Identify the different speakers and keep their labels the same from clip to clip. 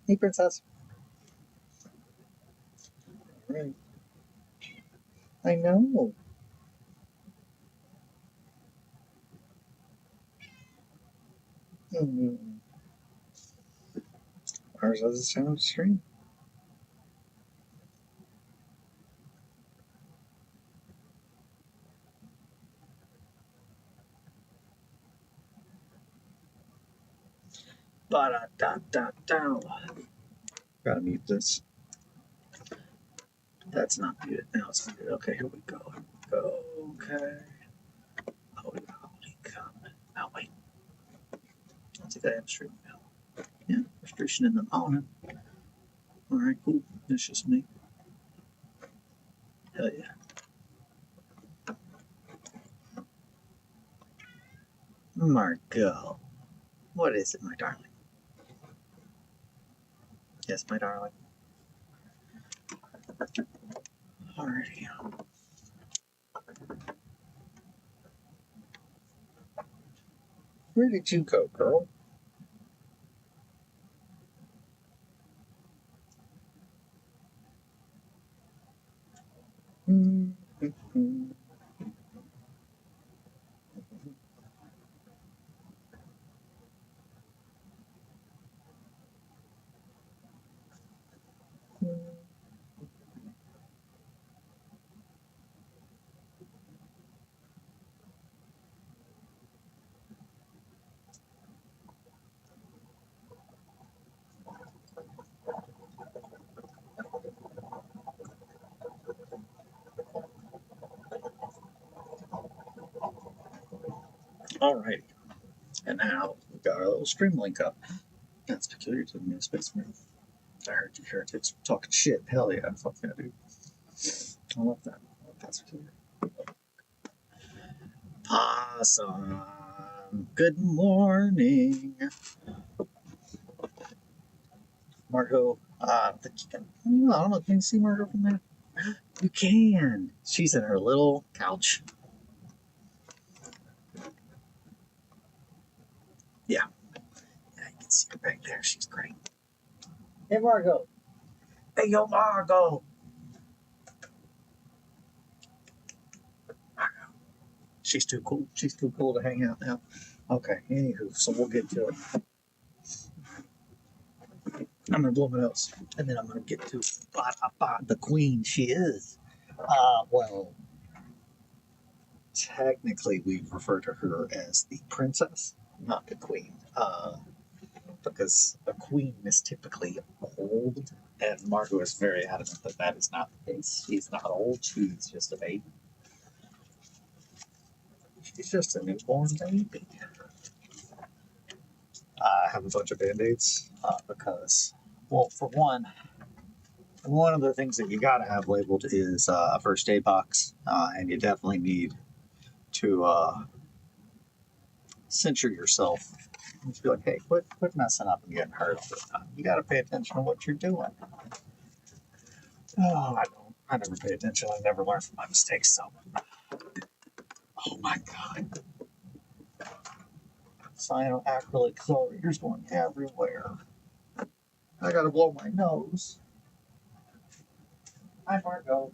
Speaker 1: Hey, princess. Right. I know. Mm. Ours has a sound stream. Ba-da-da-da-da. Gotta mute this. That's not muted. Now it's muted. Okay, here we go. Okay. Holy cow. Oh, wait. I think I am streaming now. Yeah, restriction in the morning. Alright, cool. That's just me. Hell yeah. Margot. What is it, my darling? Yes, my darling. Alrighty. Where did you go, girl? Mm-hmm. Alrighty. And now we got our little stream link up. That's peculiar to the new space marine. I heard you heretics talking shit. Hell yeah, fuck yeah, dude. I love that. That's peculiar. Awesome. Good morning, Margot. I don't think you can. I don't know. Can you see Margot from there? You can. She's in her little couch. Yeah. Yeah, you can see her back there. She's great. Hey, Margot. Hey, yo, Margot. She's too cool. She's too cool to hang out now. Okay, anywho, so we'll get to it. I'm gonna blow my nose, and then I'm gonna get to the queen. She is. Well, technically, we refer to her as the princess, not the queen, because a queen is typically old, and Margot is very adamant that that is not the case. She's not old. She's just a baby. She's just a newborn baby. I have a bunch of band-aids because, well, for one of the things that you gotta have labeled is a first aid box, and you definitely need to censure yourself. Just be like, hey, quit messing up and getting hurt all the time. You gotta pay attention to what you're doing. Oh, I don't. I never pay attention. I never learn from my mistakes. So, oh my god, cyanoacrylic chlorine going everywhere. I gotta blow my nose. Hi, Margot.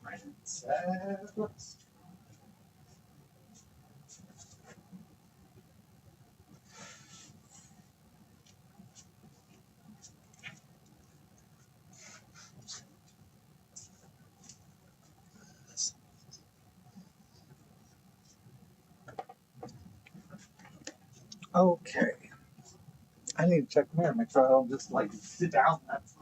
Speaker 1: Princess. Okay. I need to check the mirror, make sure I don't just like sit down. That's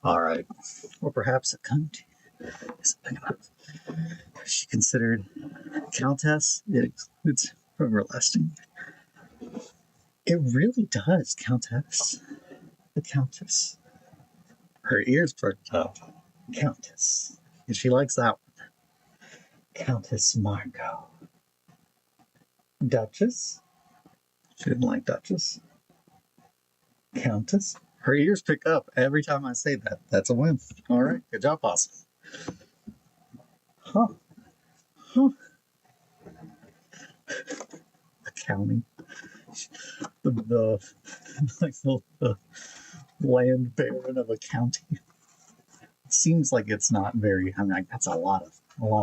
Speaker 1: all right. Or perhaps a cunt isn't big enough. Is she considered countess? It excludes from her lasting. It really does, countess. The countess. Her ears perked up. Countess. She likes that one. Countess Margot. Duchess? She didn't like Duchess. Countess? Her ears pick up every time I say that. That's a win. All right. Good job, Possum. Huh. Accounting. The like the land baron of a county. It seems like it's not very. I mean, that's a lot of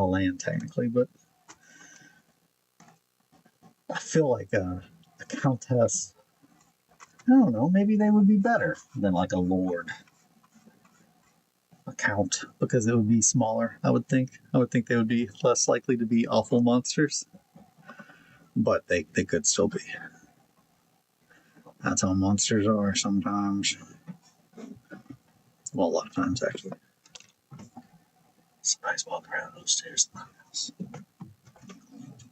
Speaker 1: land technically, but I feel like a countess. I don't know. Maybe they would be better than like a lord, a count, because it would be smaller. I would think. I would think they would be less likely to be awful monsters, but they could still be. That's how monsters are sometimes. Well, a lot of times actually. Somebody's walking around those stairs in my house.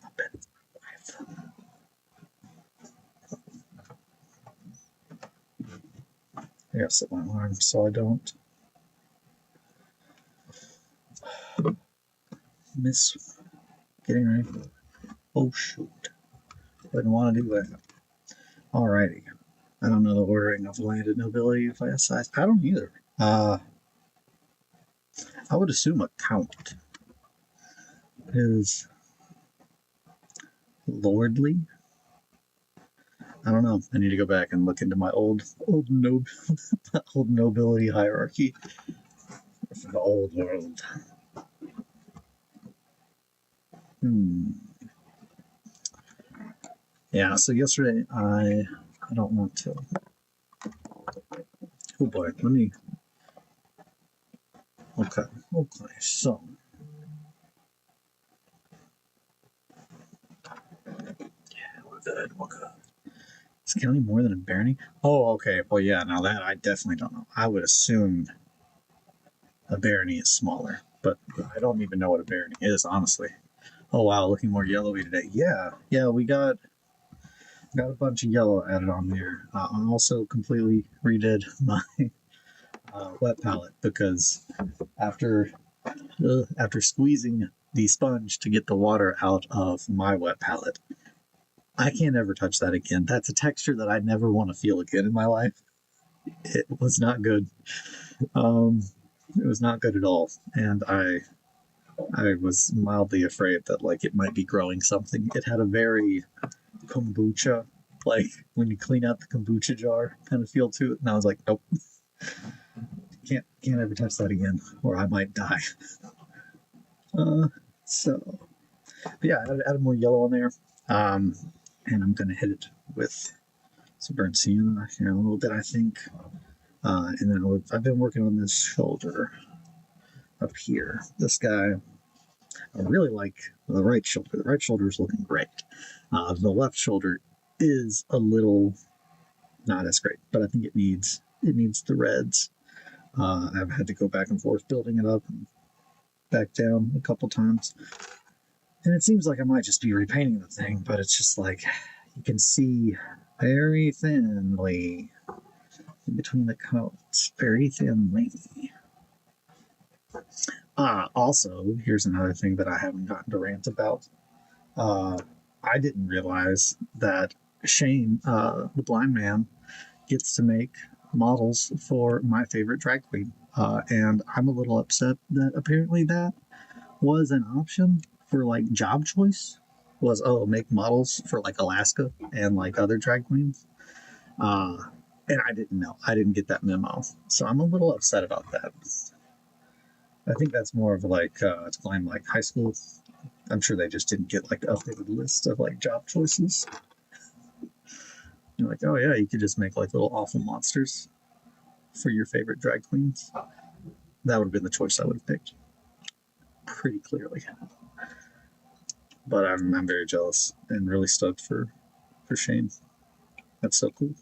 Speaker 1: I bet it's my wife. I gotta set my alarm so I don't miss getting ready. Oh shoot. Wouldn't want to do that. Alrighty. I don't know the ordering of landed nobility class size. I don't either. I would assume a count is lordly. I don't know. I need to go back and look into my old nobility hierarchy from the old world. Yeah. So yesterday I don't want to. Oh boy. Let me. Okay. So. Yeah, we're good. Is county more than a barony? Oh, okay. Well, yeah. Now that I definitely don't know. I would assume a barony is smaller, but I don't even know what a barony is, honestly. Oh wow, looking more yellowy today. Yeah. We got a bunch of yellow added on there. I also completely redid my wet palette because after squeezing the sponge to get the water out of my wet palette, I can't ever touch that again. That's a texture that I never want to feel again in my life. It was not good. It was not good at all, and I was mildly afraid that like it might be growing something. It had a very kombucha, like when you clean out the kombucha jar kind of feel to it, and I was like, nope, can't ever touch that again, or I might die. So, but yeah, I added more yellow on there, and I'm gonna hit it with some burnt sienna here in a little bit, I think. And then I've been working on this shoulder up here. This guy, I really like the right shoulder. The right shoulder is looking great. The left shoulder is a little not as great, but I think it needs the reds. I've had to go back and forth building it up and back down a couple times. And it seems like I might just be repainting the thing, but it's just like you can see very thinly in between the coats, very thinly. Also, here's another thing that I haven't gotten to rant about. I didn't realize that Shane, the blind man, gets to make models for my favorite drag queen. And I'm a little upset that apparently that was an option for like job choice. Was make models for like Alaska and like other drag queens. And I didn't know. I didn't get that memo. So I'm a little upset about that. I think that's more of like to blame like high school. I'm sure they just didn't get like the updated list of like job choices. You're like, oh yeah, you could just make like little awful monsters for your favorite drag queens. That would have been the choice I would have picked. Pretty clearly. But I'm very jealous and really stoked for Shane. That's so cool.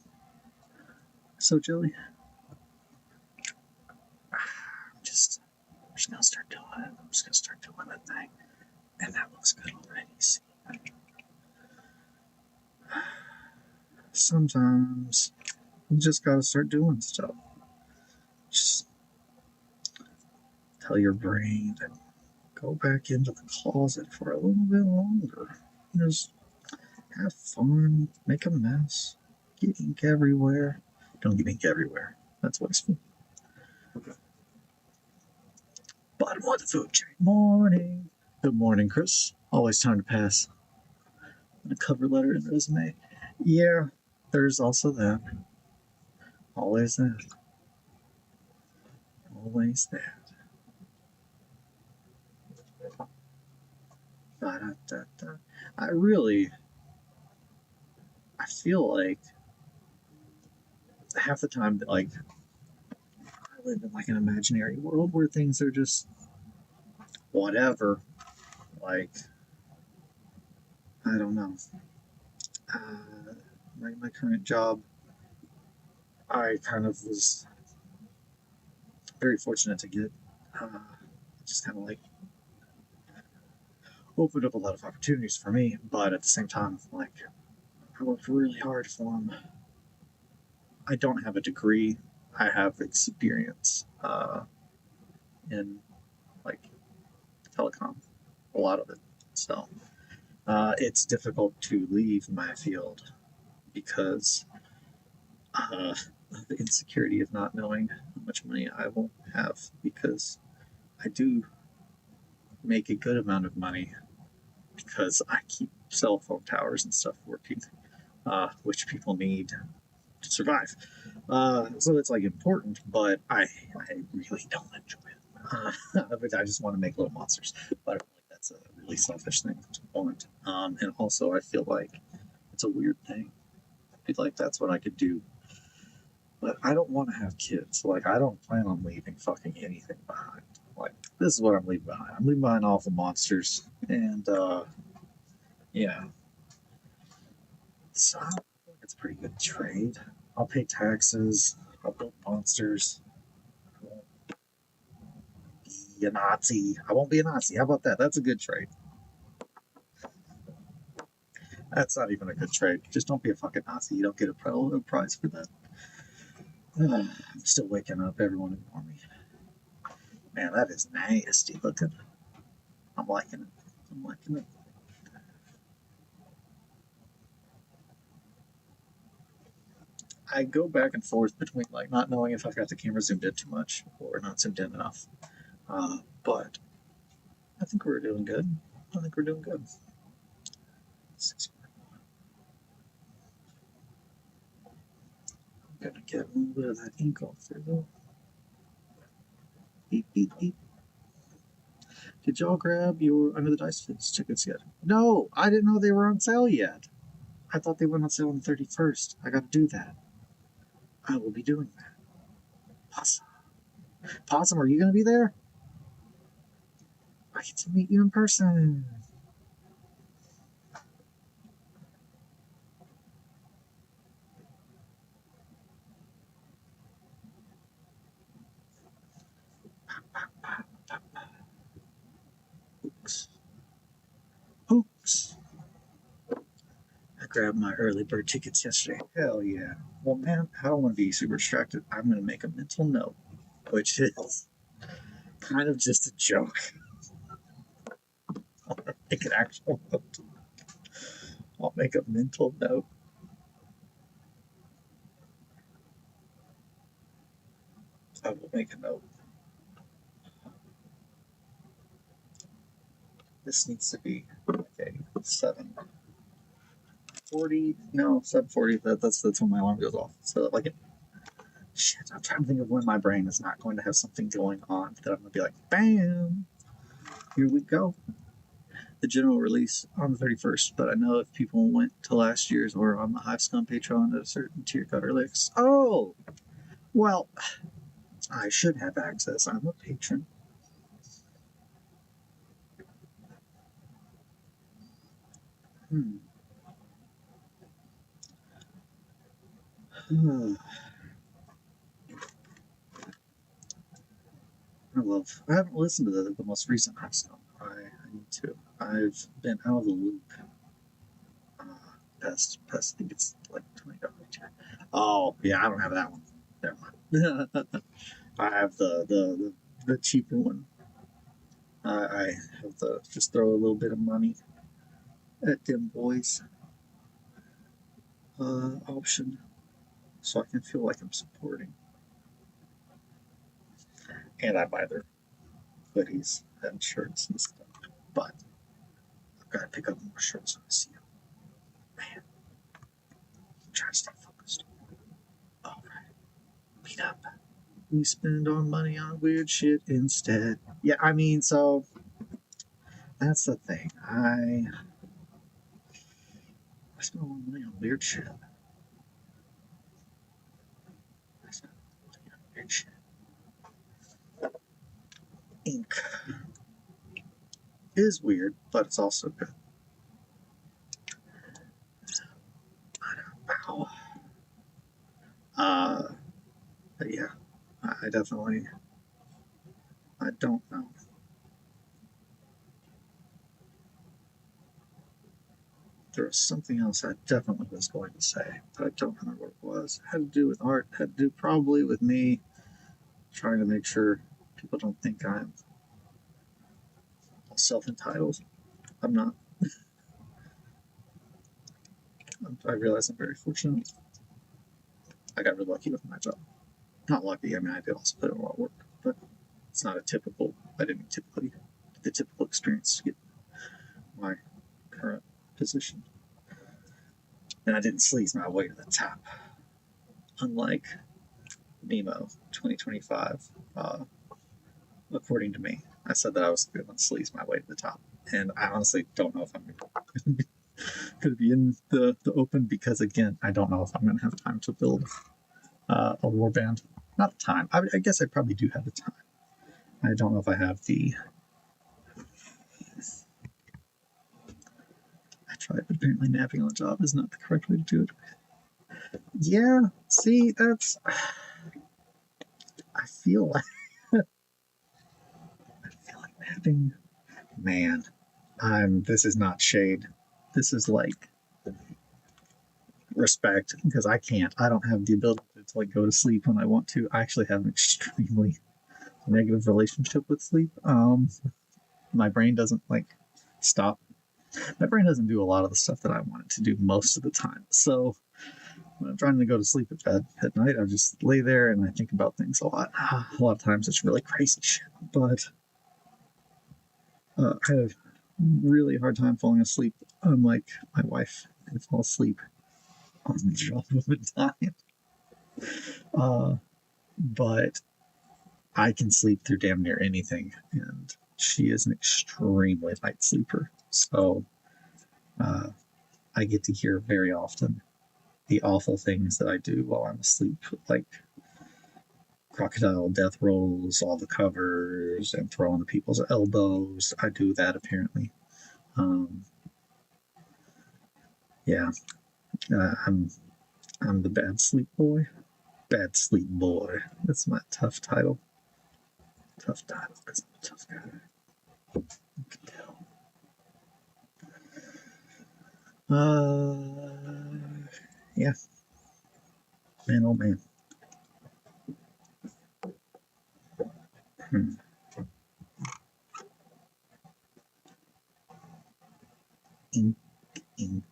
Speaker 1: So jelly. I'm just gonna start doing it. I'm just gonna start doing that thing. And that looks good already. See? Sometimes you just gotta start doing stuff. Just tell your brain that go back into the closet for a little bit longer. Just have fun, make a mess, get ink everywhere. Don't get ink everywhere. That's wasteful. Bottom of the food chain. Morning. Good morning, Chris. Always time to pass. And a cover letter and resume. Yeah, there's also that. Always that. Always that. Ba-da-da-da. I feel like half the time that like I live in like an imaginary world where things are just whatever. Like I don't know. My current job, I kind of was very fortunate to get. Just kind of like opened up a lot of opportunities for me, but at the same time, like I worked really hard for them. I don't have a degree. I have experience in like telecom, a lot of it. So it's difficult to leave my field because the insecurity of not knowing how much money I will have because I do make a good amount of money because I keep cell phone towers and stuff working, which people need to survive. So it's like important, but I really don't enjoy it. I just want to make little monsters, but I feel like that's a really selfish thing to want. And also, I feel like it's a weird thing. I feel like that's what I could do, but I don't want to have kids. Like I don't plan on leaving fucking anything behind. Like this is what I'm leaving behind. I'm leaving behind awful monsters, and yeah. So I think it's a pretty good trade. I'll pay taxes. I'll build monsters. I won't be a Nazi. I won't be a Nazi. How about that? That's a good trade. That's not even a good trade. Just don't be a fucking Nazi. You don't get a prize for that. I'm still waking up. Everyone ignore me. Man, that is nasty looking. I'm liking it. I'm liking it. I go back and forth between like not knowing if I've got the camera zoomed in too much or not zoomed in enough. But I think we're doing good. I think we're doing good. 6 I'm gonna get a little bit of that ink off there though. Beep beep beep. Did y'all grab your Under the Dice Fits tickets yet? No, I didn't know they were on sale yet. I thought they went on sale on the 31st. I gotta do that. I will be doing that. Possum. Possum, are you gonna be there? I get to meet you in person. Oops. Oops. I grabbed my early bird tickets yesterday. Hell yeah. Well, man, I don't want to be super distracted. I'm going to make a mental note, which is kind of just a joke. I'll make an actual note. I'll make a mental note. I will make a note. This needs to be okay. 7:40. No, 7:40. That's when my alarm goes off. So like, shit. I'm trying to think of when my brain is not going to have something going on that I'm going to be like, bam. Here we go. The general release on the 31st, but I know if people went to last year's or on the Hive Scum Patreon at a certain tier got early access. Oh, well, I should have access. I'm a patron. I haven't listened to the most recent Hive Scum. I need to. I've been out of the loop. Past, I think it's like $20. Oh, yeah, I don't have that one. Never mind. I have the cheaper one. I have to just throw a little bit of money at them boys option so I can feel like I'm supporting. And I buy their hoodies and shirts and stuff. But I've got to pick up more shirts when I see them. Man, I'm trying to stay focused. All right, meet up. We spend our money on weird shit instead. Yeah, I mean, so that's the thing. I spend a lot of money on weird shit. I spend money on weird shit. Ink is weird, but it's also good. Wow. But yeah, I definitely, I don't know. There was something else I definitely was going to say, but I don't remember what it was. It had to do with art, it had to do probably with me trying to make sure people don't think I'm self entitled. I'm not. I realize I'm very fortunate. I got really lucky with my job. Not lucky, I mean, I did also put in a lot of work, but it's not a typical, I didn't typically, the typical experience to get my current position. And I didn't sleaze my way to the top. Unlike Nemo 2025, according to me. I said that I was going to sleaze my way to the top. And I honestly don't know if I'm going to be in the open because, again, I don't know if I'm going to have time to build a warband. Not the time. I guess I probably do have the time. I don't know if I have the. I tried, but apparently napping on the job is not the correct way to do it. Yeah, see, that's. I feel like. I feel like napping. Man, This is not shade. This is like respect because I can't. I don't have the ability to like go to sleep when I want to. I actually have an extremely negative relationship with sleep. My brain doesn't like stop. My brain doesn't do a lot of the stuff that I want it to do most of the time. So when I'm trying to go to sleep at bed at night, I just lay there and I think about things a lot. A lot of times it's really crazy shit, but I had a really hard time falling asleep. Unlike my wife, can fall asleep on the drop of a dime. But I can sleep through damn near anything, and she is an extremely light sleeper. So I get to hear very often the awful things that I do while I'm asleep, like crocodile death rolls, all the covers, and throwing the people's elbows. I do that apparently. Yeah, I'm the bad sleep boy. Bad sleep boy. That's my tough title. Tough title because I'm a tough guy. You can tell. Yeah. Man, oh man. Hmm. Ink, ink.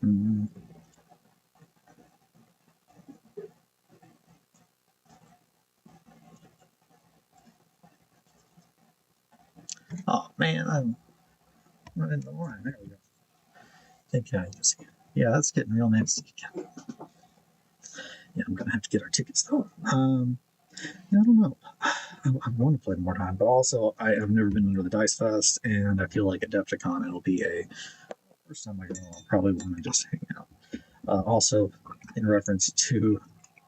Speaker 1: Mm-hmm. Oh man, I'm running the line. There we go. Thank you, Lucy. Yeah, that's getting real nasty again. Yeah, I'm gonna have to get our tickets though. Yeah, I don't know. I want to play more time, but also I have never been under the Dice Fest, and I feel like Adepticon it'll be a first time I go. I'll probably want to just hang out. Also, in reference to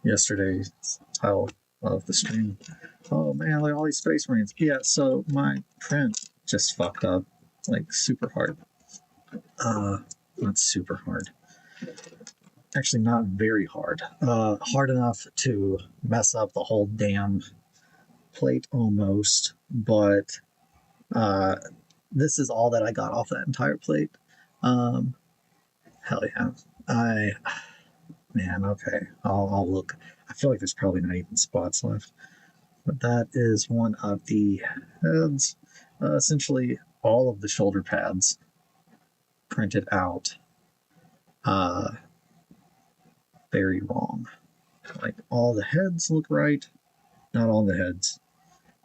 Speaker 1: yesterday's title of the stream, oh man, like all these Space Marines. Yeah, so my print just fucked up like super hard. Not super hard. Actually, not very hard. Hard enough to mess up the whole damn plate almost, but this is all that I got off that entire plate. Um, hell yeah. Man, okay. I'll look. I feel like there's probably not even spots left. But that is one of the heads. Essentially, all of the shoulder pads printed out uh, very wrong. Like all the heads look right, not all the heads.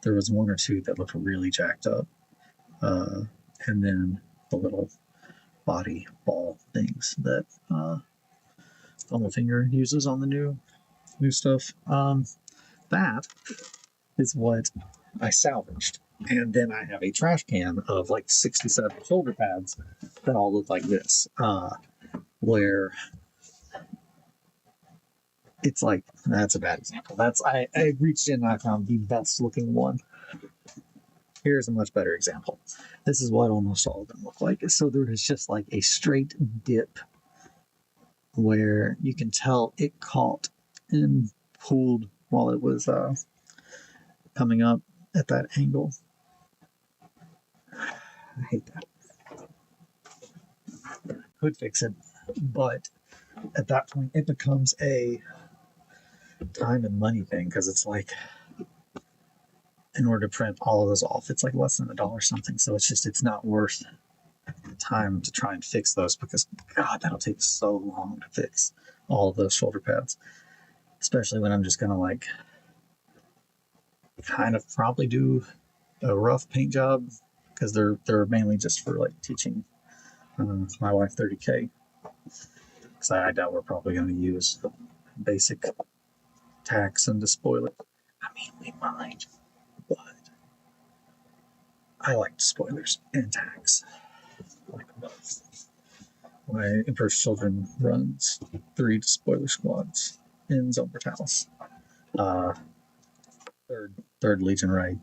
Speaker 1: There was one or two that looked really jacked up, and then the little body ball things that Finger uses on the new stuff. That is what I salvaged. And then I have a trash can of like 67 shoulder pads that all look like this, where it's like, that's a bad example. I reached in and I found the best looking one. Here's a much better example. This is what almost all of them look like. So there is just like a straight dip where you can tell it caught and pulled while it was coming up at that angle. I hate that. Could fix it, but at that point it becomes a time and money thing because it's like, in order to print all of those off, it's like less than $1 something. So it's not worth the time to try and fix those because God, that'll take so long to fix all of those shoulder pads, especially when I'm just gonna like kind of probably do a rough paint job because they're mainly just for like teaching my wife 30K, because I doubt we're probably going to use basic tacks and despoilers. I mean, we might, but I like spoilers and tacks. Like both. My Emperor's Children runs 3 spoiler squads in Zone Brutalis. Third Legion raid.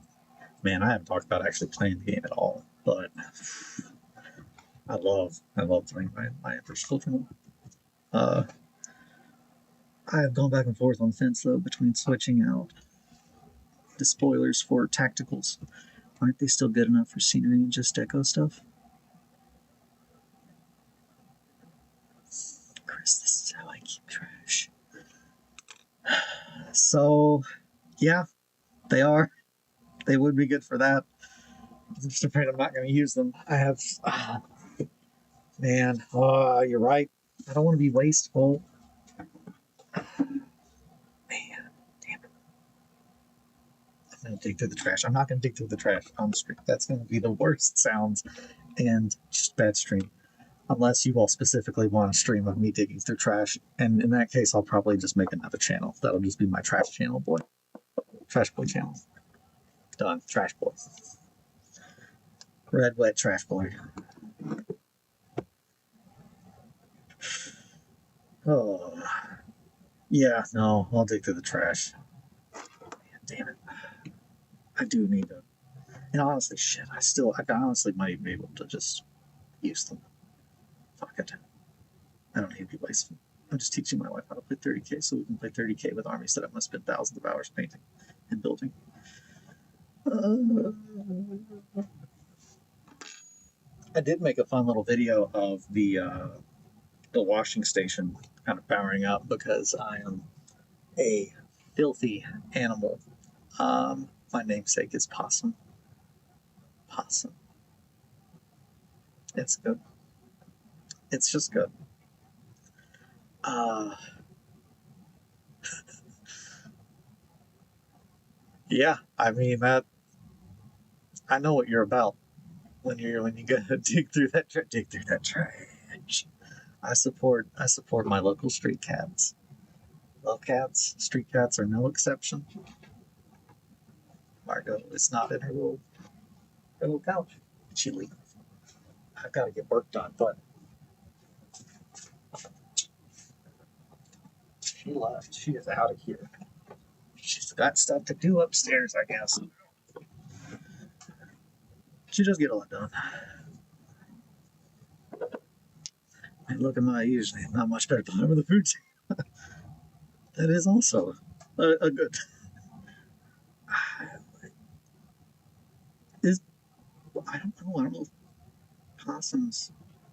Speaker 1: Man, I haven't talked about actually playing the game at all, but I love playing my Emperor's Children. I have gone back and forth on the fence though between switching out the spoilers for tacticals. Aren't they still good enough for scenery and just deco stuff? Chris, this is how I keep trash. So, yeah, they are. They would be good for that. I'm just afraid I'm not going to use them. I have. Man, you're right. I don't want to be wasteful. Man, damn it. I'm going to dig through the trash. I'm not going to dig through the trash on the stream. That's going to be the worst sounds and just bad stream. Unless you all specifically want a stream of me digging through trash. And in that case, I'll probably just make another channel. That'll just be my trash channel, boy. Trash boy channel. Done. Trash boy. Red, wet, trash boy. Oh. Yeah, no, I'll dig through the trash. Man, damn it. I do need to. And honestly, shit, I honestly might even be able to just use them. Fuck it. I don't need to be wasteful. I'm just teaching my wife how to play 30K so we can play 30K with armies that I must spend thousands of hours painting and building. I did make a fun little video of the washing station kind of powering up because I am a filthy animal. My namesake is Possum. Possum. It's good. It's just good. Yeah, I mean that. I know what you're about when you go dig through that trash. I support my local street cats. Love cats. Street cats are no exception. Margot is not in her little couch. She leave. I've got to get work done, but she left. She is out of here. She's got stuff to do upstairs, I guess. She does get a lot done. And look at my usually not much better time with the food. That is also a good. I don't know if possums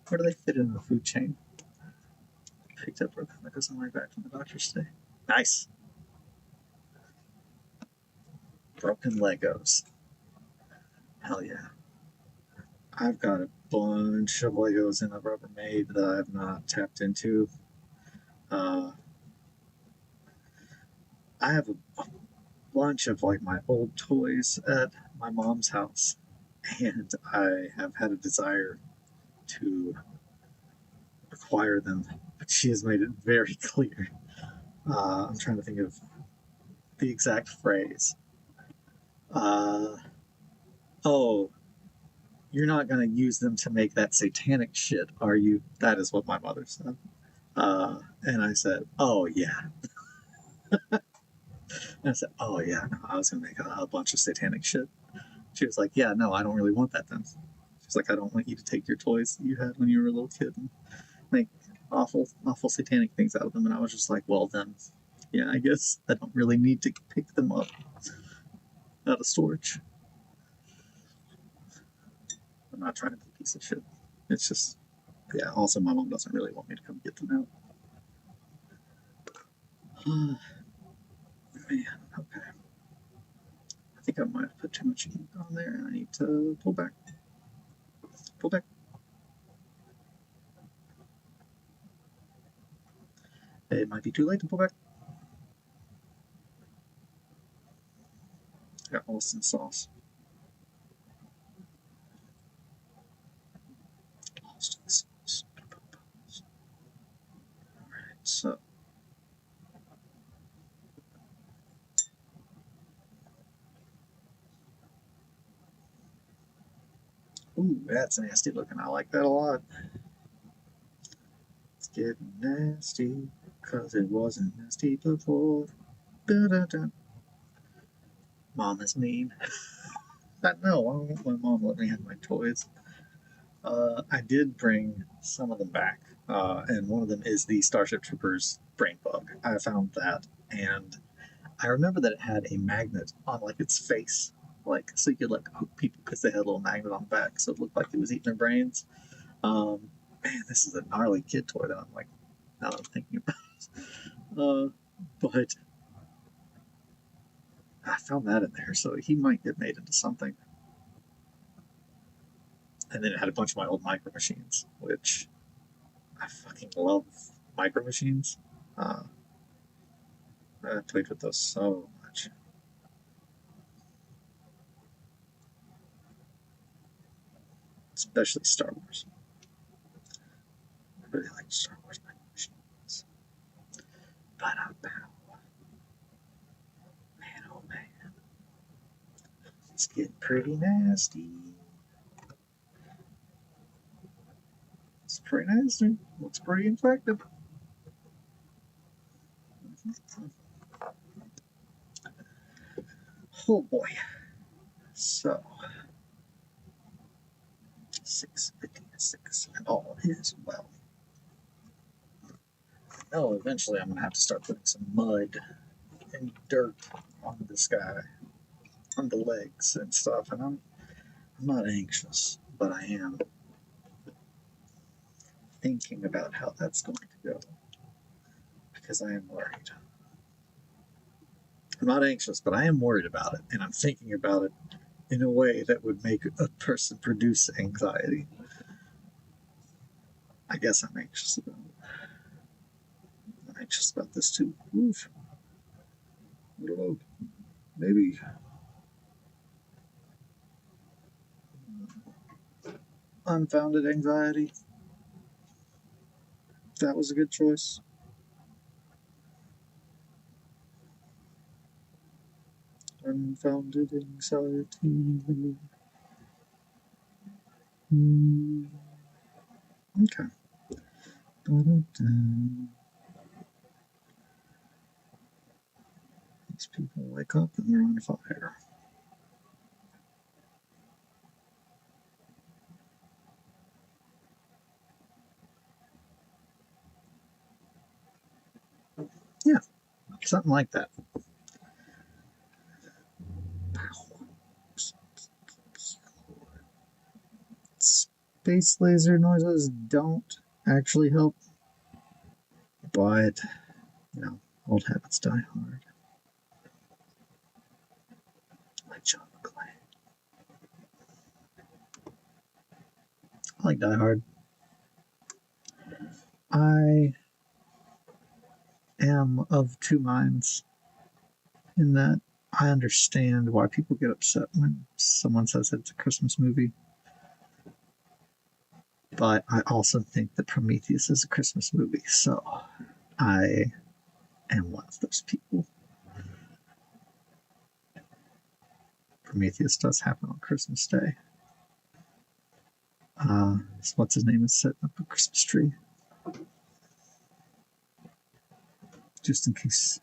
Speaker 1: Where do they fit in the food chain? Picked up broken Legos on my way back from the doctor's today. Nice. Broken Legos. Hell yeah. I've got a bunch of Legos in a Rubbermaid that I have not tapped into. I have a bunch of like my old toys at my mom's house, and I have had a desire to acquire them, but she has made it very clear. I'm trying to think of the exact phrase. Uh, oh, you're not going to use them to make that satanic shit, are you? That is what my mother said. And I said, oh, yeah. And I said, oh, yeah, no, I was going to make a bunch of satanic shit. She was like, yeah, no, I don't really want that then. She's like, I don't want you to take your toys that you had when you were a little kid and make awful, awful satanic things out of them. And I was just like, well, then, yeah, I guess I don't really need to pick them up out of storage. I'm not trying to be a piece of shit. It's just, yeah, also my mom doesn't really want me to come get them out. Man, okay. I think I might have put too much ink on there and I need to pull back. Pull back. It might be too late to pull back. I got Austin sauce. Austin sauce. Alright, so. Ooh, that's nasty looking. I like that a lot. It's getting nasty, cause it wasn't nasty before. Da-da-da. Mom is mean. No, I don't want my mom to let me have my toys. I did bring some of them back, and one of them is the Starship Troopers brain bug. I found that, and I remember that it had a magnet on like its face, like so you could like hook people because they had a little magnet on the back, so it looked like it was eating their brains. Man, this is a gnarly kid toy that I'm like, now that I'm thinking about it. But I found that in there, so he might get made into something. And then it had a bunch of my old micro machines, which I fucking love micro machines. I played with those so much. Especially Star Wars. I really like Star Wars micro machines. But man, oh man. It's getting pretty nasty. It's pretty nasty. Looks pretty infected. Oh boy. So, 6:56, and all is well. Oh, eventually I'm going to have to start putting some mud and dirt on this guy, on the legs and stuff, and I'm not anxious, but I am thinking about how that's going to go, because I am worried. I'm not anxious, but I am worried about it, and I'm thinking about it in a way that would make a person produce anxiety. I guess I'm anxious about it. I'm anxious about this too. Oof. I don't know. Maybe. Unfounded anxiety. That was a good choice. Unfounded anxiety. Okay. Da-da-da. These people wake up and they're on fire. Yeah, something like that. Space laser noises don't actually help, but, old habits die hard. Like John McClane. I like Die Hard. I am of two minds in that I understand why people get upset when someone says it's a Christmas movie. But I also think that Prometheus is a Christmas movie, so I am one of those people. Prometheus does happen on Christmas Day. So what's his name is setting up a Christmas tree. Just in case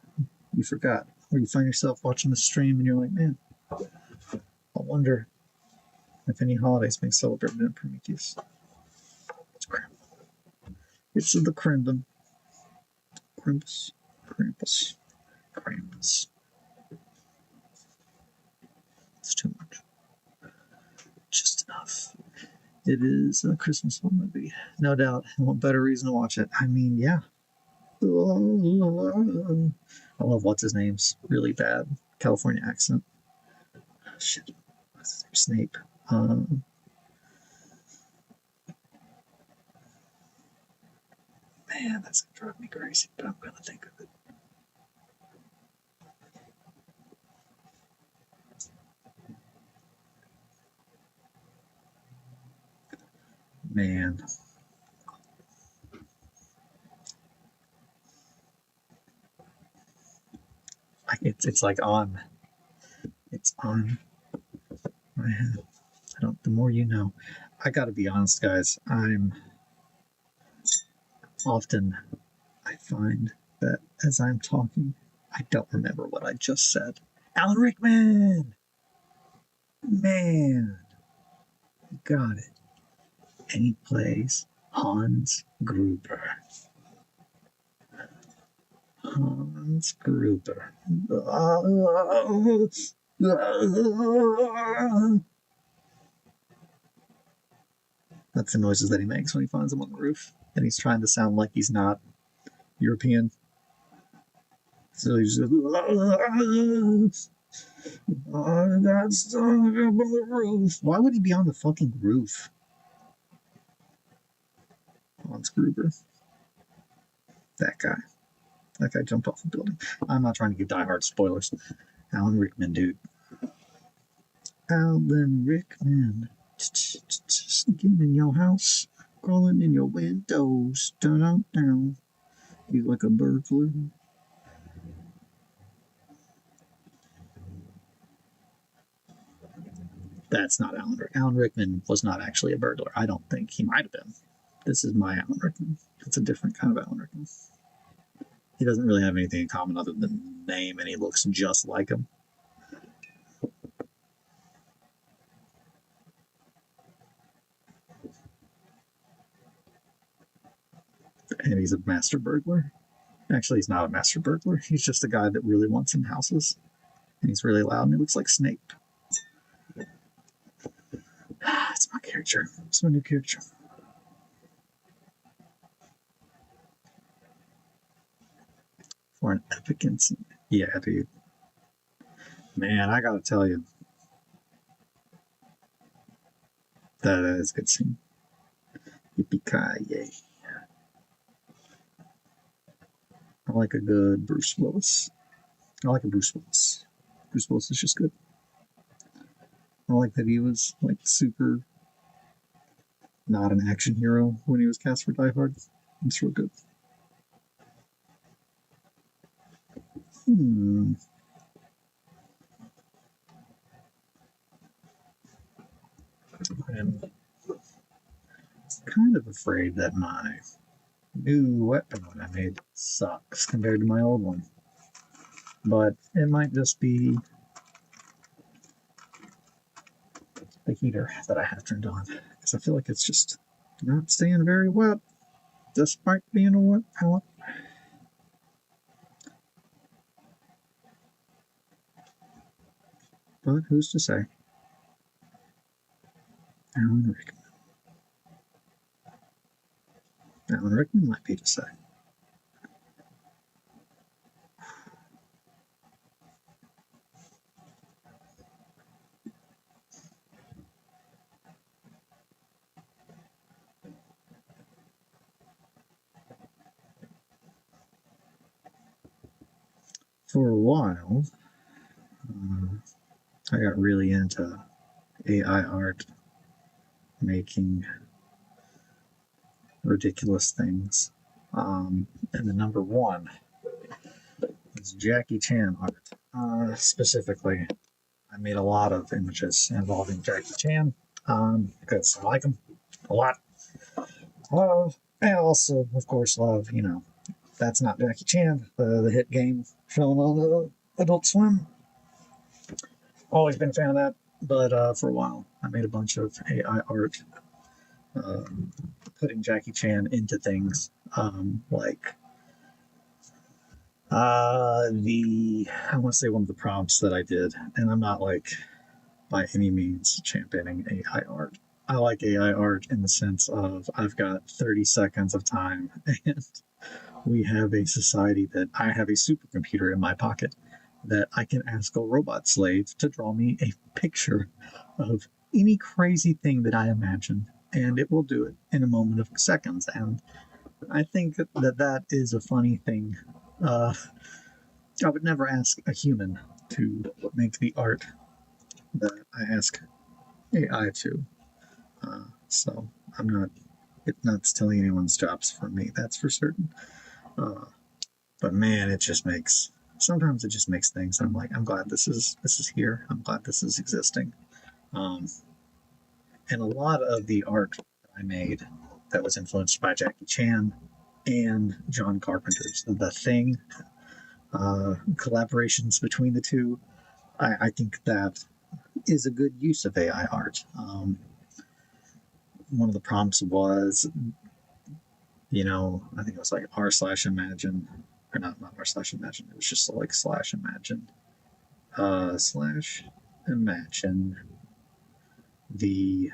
Speaker 1: you forgot, or you find yourself watching the stream and you're like, man, I wonder if any holidays being celebrated in Prometheus. It's crap. It's the Krampus. Krampus. It's too much. Just enough. It is a Christmas movie, no doubt. And what better reason to watch it? I mean, yeah. I love what's his name's really bad California accent. Shit. What's his name? Snape. Man, that's gonna drive me crazy, but I'm gonna think of it. Man. It's like on. It's on my head. The more you know. I gotta be honest, guys. I find that as I'm talking, I don't remember what I just said. Alan Rickman! Man! Got it. And he plays Hans Gruber. Hans Gruber. That's the noises that he makes when he finds them on the roof. And he's trying to sound like he's not European. So he's just that's on the roof. Why would he be on the fucking roof? Hans Gruber. That guy jumped off the building. I'm not trying to give Die Hard spoilers. Alan Rickman, dude. Alan Rickman. Sneaking in your house, crawling in your windows. Dun-dun-dun. He's like a burglar. That's not Alan Rickman. Alan Rickman was not actually a burglar. I don't think. He might have been. This is my Alan Rickman. It's a different kind of Alan Rickman. He doesn't really have anything in common other than the name, and he looks just like him. And he's a master burglar. Actually, he's not a master burglar. He's just a guy that really wants in houses. And he's really loud, and he looks like Snape. It's my character. It's my new character. For an epic incident. Yeah, dude. Man, I gotta tell you. That is a good scene. Yippee-ki-yay. I like a good Bruce Willis. Bruce Willis is just good. I like that he was like super not an action hero when he was cast for Die Hard. It's real good. I'm kind of afraid that my new weapon that I made sucks compared to my old one. But it might just be the heater that I have turned on. Because I feel like it's just not staying very wet, despite being a wet palette. But who's to say? Alan Rickman. Alan Rickman might be to say. For a while, I got really into AI art, making ridiculous things. And the number one is Jackie Chan art. Specifically, I made a lot of images involving Jackie Chan because I like him a lot. I also, of course, love, That's Not Jackie Chan, the hit game shown on Adult Swim. Always been a fan of that, but for a while, I made a bunch of AI art uh, putting Jackie Chan into things like I want to say one of the prompts that I did, and I'm not like by any means championing AI art. I like AI art in the sense of I've got 30 seconds of time and we have a society that I have a supercomputer in my pocket that I can ask a robot slave to draw me a picture of any crazy thing that I imagine, and it will do it in a moment of seconds. And I think that is a funny thing. I would never ask a human to make the art that I ask AI to. So I'm not. It's not stealing anyone's jobs from me. That's for certain. Uh, but man, it just makes. Sometimes it just makes things. I'm like, I'm glad this is here. I'm glad this is existing. Um, and a lot of the art that I made that was influenced by Jackie Chan and John Carpenter's The Thing, collaborations between the two. I think that is a good use of AI art. One of the prompts was, I think it was like r/imagine, or not r/imagine. It was just like /imagine, /imagine the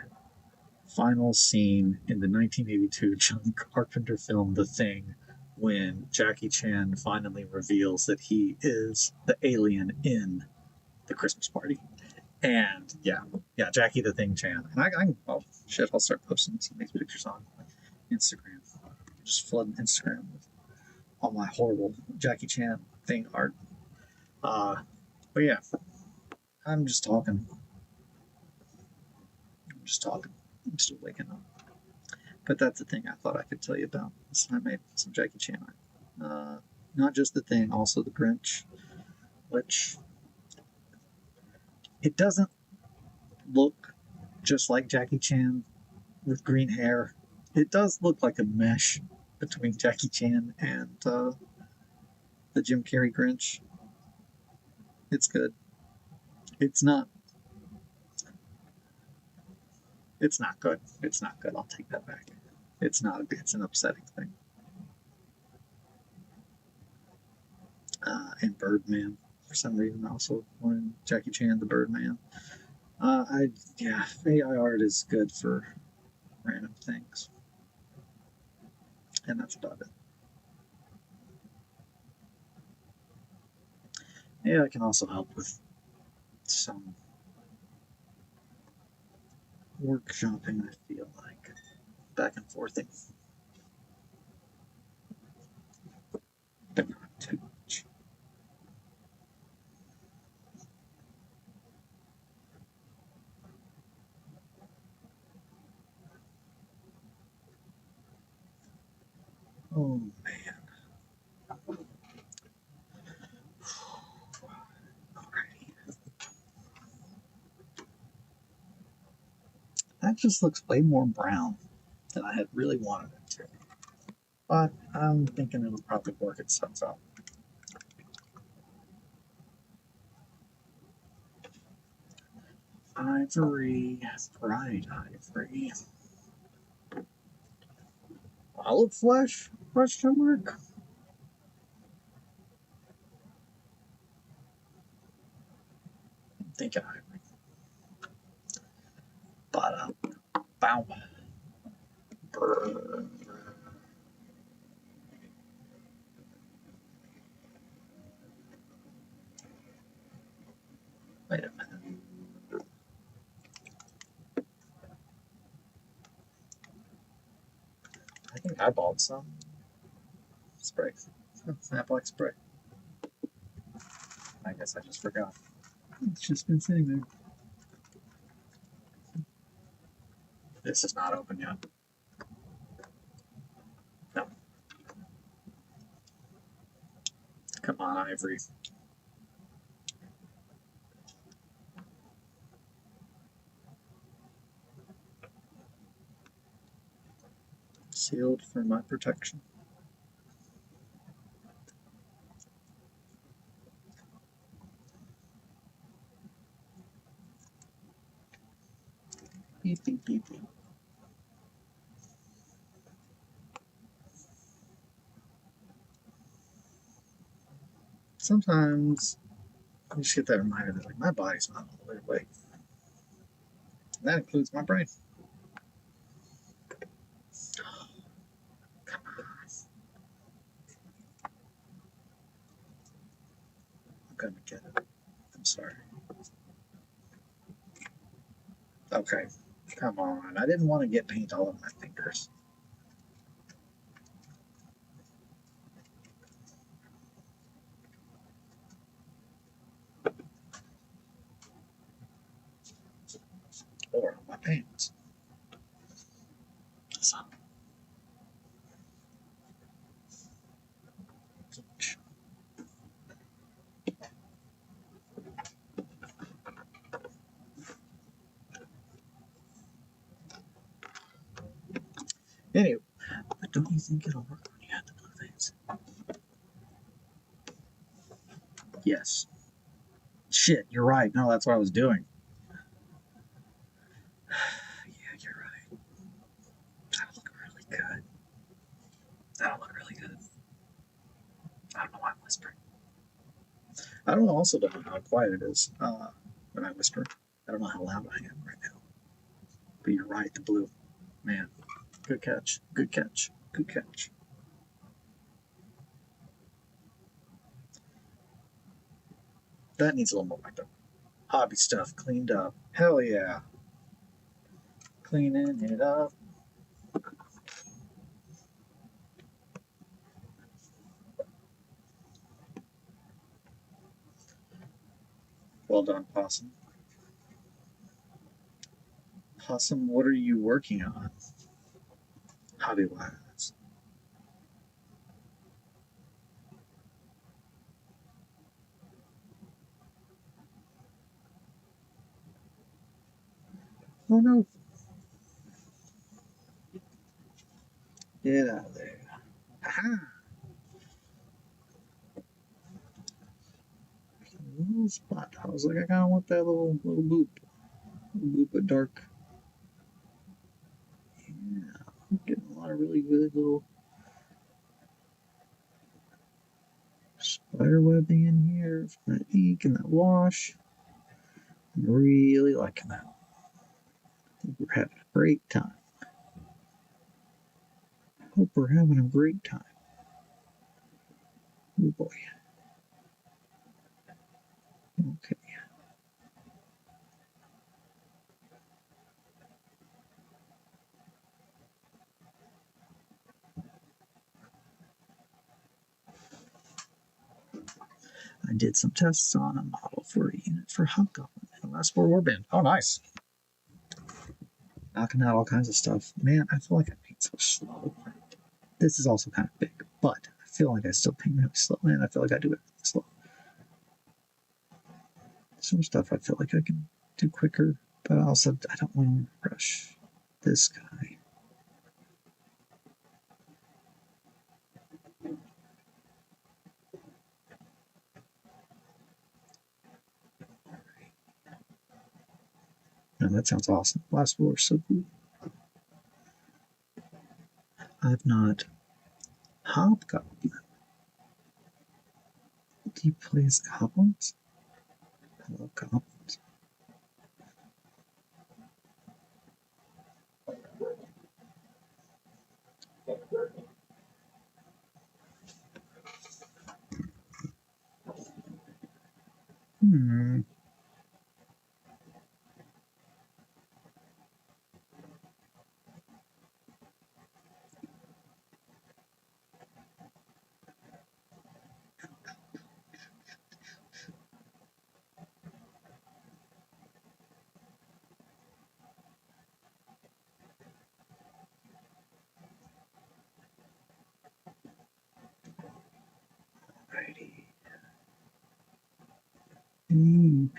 Speaker 1: final scene in the 1982 John Carpenter film The Thing, when Jackie Chan finally reveals that he is the alien in the Christmas party. And yeah, Jackie the Thing Chan. And I'll start posting some of these pictures on Instagram. Just flooding Instagram with all my horrible Jackie Chan thing art. But yeah, I'm just talking. I'm still waking up. But that's the thing I thought I could tell you about. So I made some Jackie Chan art. Not just the Thing, also the Grinch, which it doesn't look just like Jackie Chan with green hair. It does look like a mesh between Jackie Chan and the Jim Carrey Grinch. It's good. It's not. It's not good. It's not good. I'll take that back. It's not. It's an upsetting thing. And Birdman, for some reason, I also wanted Jackie Chan the Birdman. AI art is good for random things, and that's about it. Yeah, I can also help with some workshopping. I feel like back and forthing, but not too much. Oh man. Alrighty. That just looks way more brown than I had really wanted it to. But I'm thinking it'll probably work itself out. Ivory, bright ivory. Olive flesh? Question mark. I'm thinking ivory. But bow. I think I bought some spray. Snap-like spray. I guess I just forgot. It's just been sitting there. This is not open yet. No. Come on, Ivory. Sealed for my protection. Beep, beep, beep, beep. Sometimes you just get that reminder that like my body's not all the way awake. And that includes my brain. Come on. I'm gonna get it. I'm sorry. Okay. Come on. I didn't want to get paint all over my fingers. Or on my pants. So. Anyway, but don't you think it'll work when you have the blue things? Yes. Shit, you're right. No, that's what I was doing. Yeah, you're right. That'll look really good. That'll look really good. I don't know why I'm whispering. I don't also know how quiet it is when I whisper. I don't know how loud I am right now. But you're right, the blue. Man, good catch. Good catch. Good catch. That needs a little more wiped up. Hobby stuff cleaned up. Hell yeah. Cleaning it up. Well done, Possum. Possum, what are you working on? Hobby wise. Oh no. Get out of there. Aha! Little spot. I was like, I kind of want that little boop. Little boop of dark. Yeah. I'm getting a lot of really good little spider webbing in here from that ink and that wash. I'm really liking that. I think we're having a great time. Hope we're having a great time. Oh boy. Okay. I did some tests on a model for a unit for Hobgoblin in the last World War bin. Oh, nice. Knocking out all kinds of stuff. Man, I feel like I paint so slow. This is also kind of big, but I feel like I still paint really slow, and I feel like I do it really slow. Some stuff I feel like I can do quicker, but also I don't want to rush this guy. No, that sounds awesome. Last War is so cool. I've not Hobgoblin. Do you play as goblins? I love goblins. Hmm. Baby.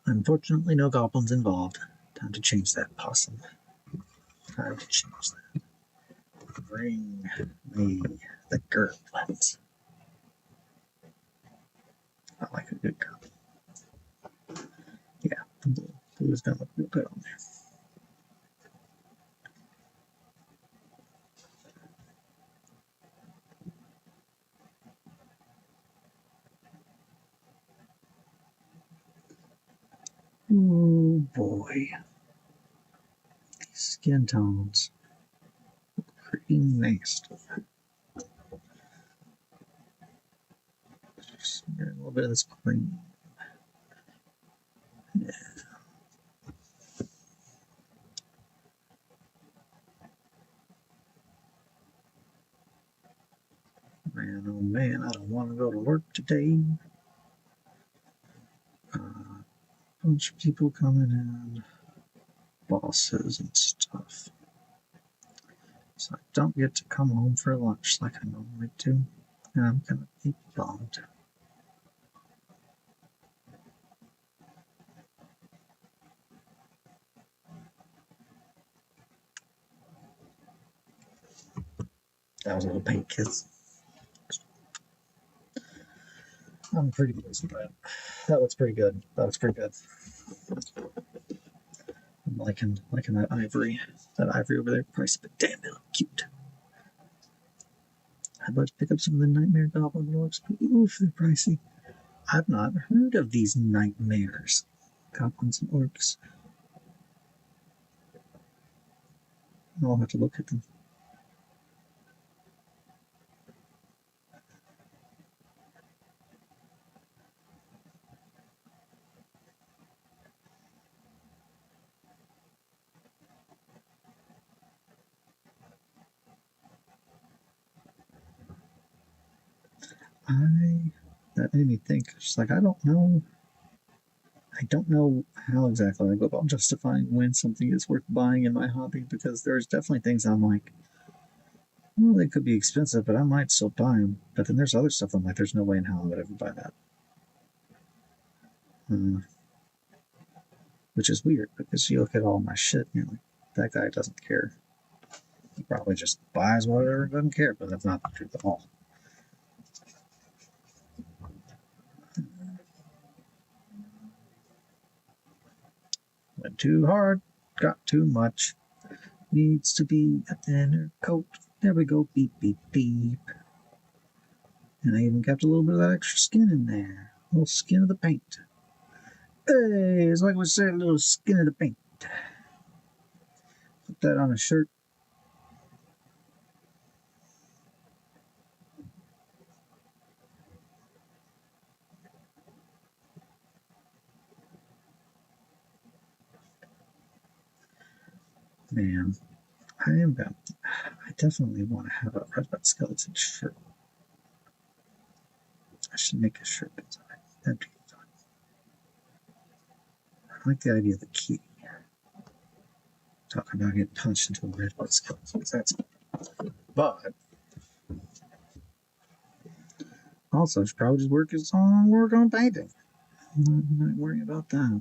Speaker 1: Unfortunately, no goblins involved. Time to change that, possum. Time to change that. Bring me the gurglets. I like a good gurgle. Yeah, blue's gonna look real good on there. Oh boy. These skin tones. Pretty nasty. Smear a little bit of this cream. Yeah. Man, oh man, I don't want to go to work today. Bunch of people coming in, bosses and stuff. So I don't get to come home for lunch like I normally do. And I'm gonna be bummed. That was a little paint kiss. I'm pretty pleased with that. That looks pretty good. That looks pretty good. I'm liking that ivory. That ivory over there, pricey, but damn, they look cute. I'd like to pick up some of the Nightmare Goblin looks, but oof, they're pricey. I've not heard of these nightmares. Goblins and orcs. I'll have to look at them. That made me think. Just like I don't know how exactly I go about justifying when something is worth buying in my hobby, because there's definitely things I'm like, well, they could be expensive, but I might still buy them. But then there's other stuff I'm like, there's no way in hell I would ever buy that. Which is weird, because you look at all my shit and you're like, that guy doesn't care. He probably just buys whatever, doesn't care, but that's not the truth at all. Went too hard, got too much. Needs to be a thinner coat. There we go, beep, beep, beep. And I even kept a little bit of that extra skin in there. A little skin of the paint. Hey, it's like we said, a little skin of the paint. Put that on a shirt. Man, I definitely want to have a Red Butt Skeleton shirt. I should make a shirt design. That'd be fun. I like the idea of the key. Talk about getting punched into a Red Butt Skeleton. That's but also should probably just work on painting. I'm not worrying about that.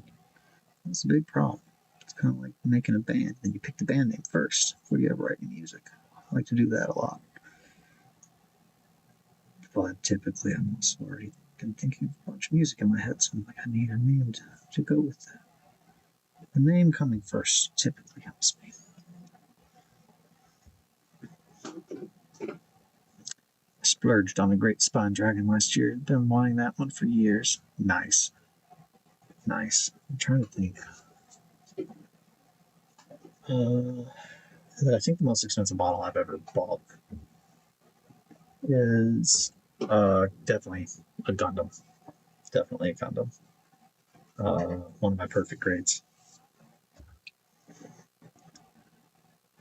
Speaker 1: That's a big problem. It's kind of like making a band. Then you pick the band name first before you ever write any music. I like to do that a lot. But typically, I'm also already been thinking of a bunch of music in my head, so I'm like, I need a name to go with that. The name coming first typically helps me. I splurged on a great Spine Dragon last year. Been wanting that one for years. Nice. I'm trying to think. I think the most expensive bottle I've ever bought is definitely a Gundam. Definitely a Gundam. One of my perfect grades.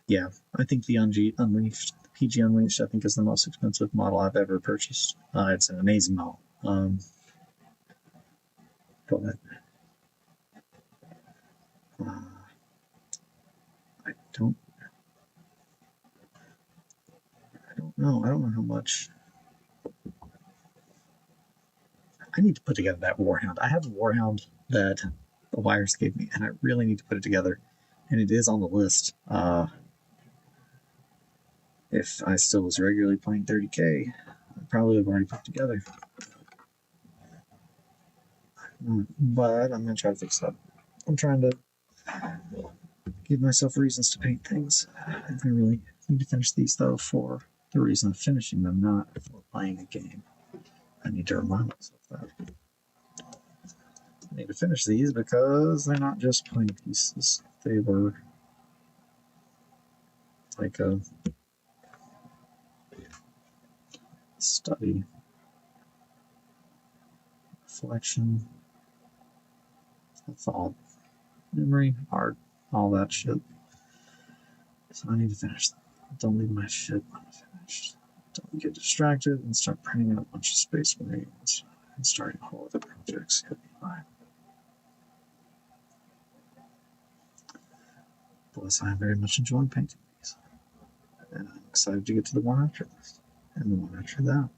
Speaker 1: Yeah, I think the Unleashed, PG Unleashed, I think is the most expensive model I've ever purchased. It's an amazing model. But I don't know. I don't know how much I need to put together that Warhound. I have a Warhound that the Wires gave me, and I really need to put it together. And it is on the list. If I still was regularly playing 30K, I probably would have already put it together. But I'm going to try to fix that. I'm trying to give myself reasons to paint things. I really need to finish these, though, for the reason of finishing them, not for playing a game. I need to remind myself that. I need to finish these because they're not just plain pieces. They were like a study, reflection, thought, memory, art, all that shit. So I need to finish them. Don't leave my shit unfinished. Don't get distracted and start printing out a bunch of Space Marines and starting whole other projects. You'll be fine. Plus, I'm very much enjoying painting these. And I'm excited to get to the one after this. And the one after that.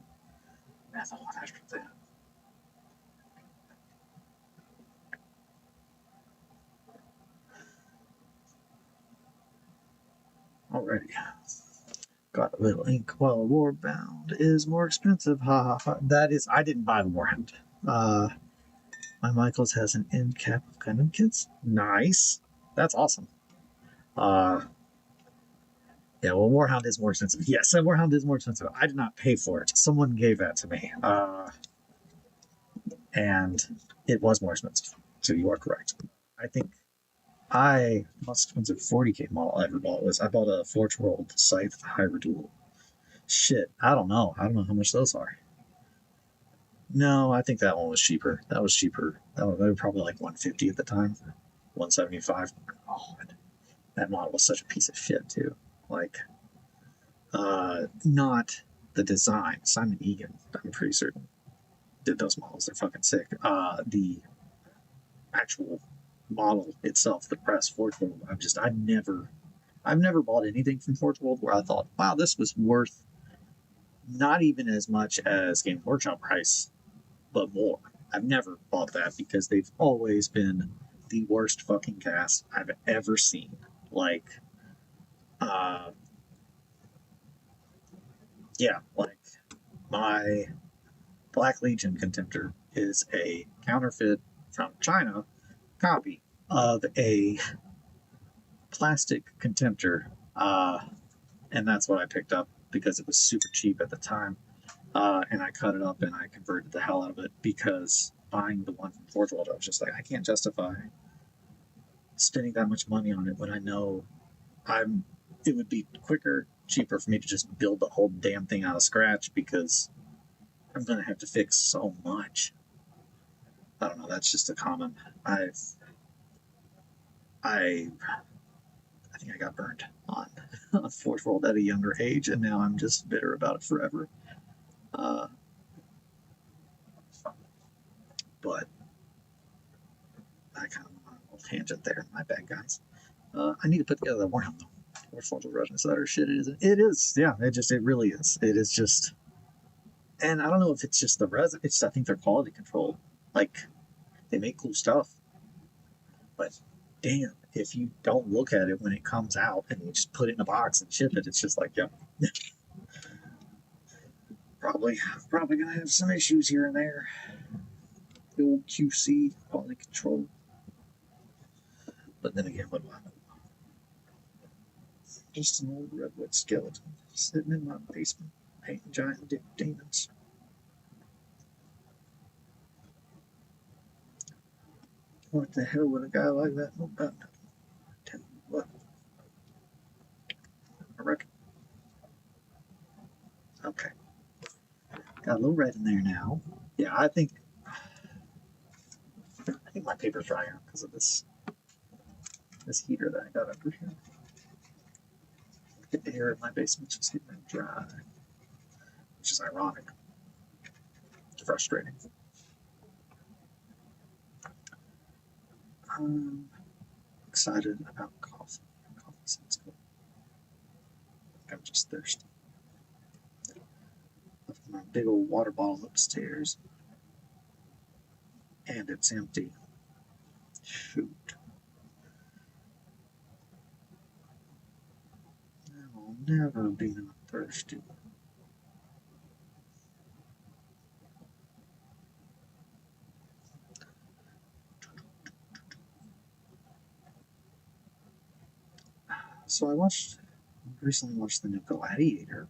Speaker 1: And the one after that. Alrighty. Got a little ink. Well, Warbound is more expensive. Ha ha ha. That is, I didn't buy the Warhound. My Michaels has an end cap of Gundam kits. Nice. That's awesome. Yeah, well, Warhound is more expensive. Yes, Warhound is more expensive. I did not pay for it. Someone gave that to me. And it was more expensive. So you are correct. I think the most expensive 40K model I ever bought was I bought a Forge World Scythe Hybrid Duel. Shit, I don't know. I don't know how much those are. No, I think that one was cheaper. That was cheaper. They were probably like 150 at the time. 175. Oh, that model was such a piece of shit too. Like, not the design. Simon Egan, I'm pretty certain, did those models. They're fucking sick. The actual model itself, the press Forge World, I've never bought anything from Forge World where I thought, wow, this was worth not even as much as Game Workshop price, but more. I've never bought that because they've always been the worst fucking cast I've ever seen. Like, yeah, like my Black Legion Contemptor is a counterfeit from China copy of a plastic Contemptor, and that's what I picked up because it was super cheap at the time, and I cut it up and I converted the hell out of it because buying the one from Forge World, I was just like, I can't justify spending that much money on it when I know it would be quicker, cheaper for me to just build the whole damn thing out of scratch because I'm going to have to fix so much. I don't know, that's just a common. I think I got burned on Forge World at a younger age, and now I'm just bitter about it forever. But I kind of went on a little tangent there. My bad, guys. I need to put together the Warhound, though. Forge World Russian Cider shit is. It is, yeah. It really is. It is just. And I don't know if it's just the resin. I think they're quality control. Like, they make cool stuff. But damn, if you don't look at it when it comes out and you just put it in a box and ship it, it's just like, yeah. probably gonna have some issues here and there. The old QC, quality control. But then again, what do I know? Just an old redwood skeleton sitting in my basement painting giant demons. What the hell would a guy like that know about nothing? Tell you what. I reckon. Okay. Got a little red in there now. Yeah, I think my paper's drying out because of this heater that I got under here. The air in my basement's just getting dry, which is ironic. Frustrating. I'm excited about coffee. Coffee sounds good. I'm just thirsty. Left my big old water bottle upstairs. And it's empty. Shoot. I'll never be not thirsty. So I recently watched the new Gladiator.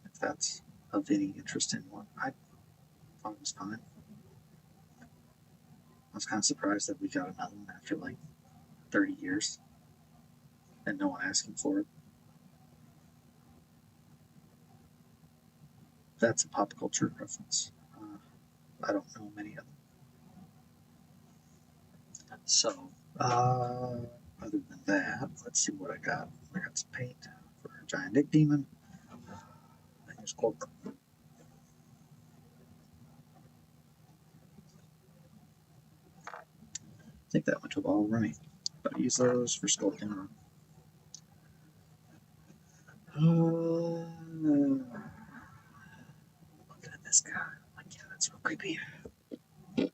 Speaker 1: If that's of any interest in one, I thought it was fine. I was kind of surprised that we got another one after like 30 years and no one asking for it. That's a pop culture reference. I don't know many of them. So, other than that, let's see what I got. I got some paint for a giant dick demon. Here's cloak. I think that went to all running, but I use those for sculpting. Look at this guy. Like, yeah, that's real creepy. Yeah.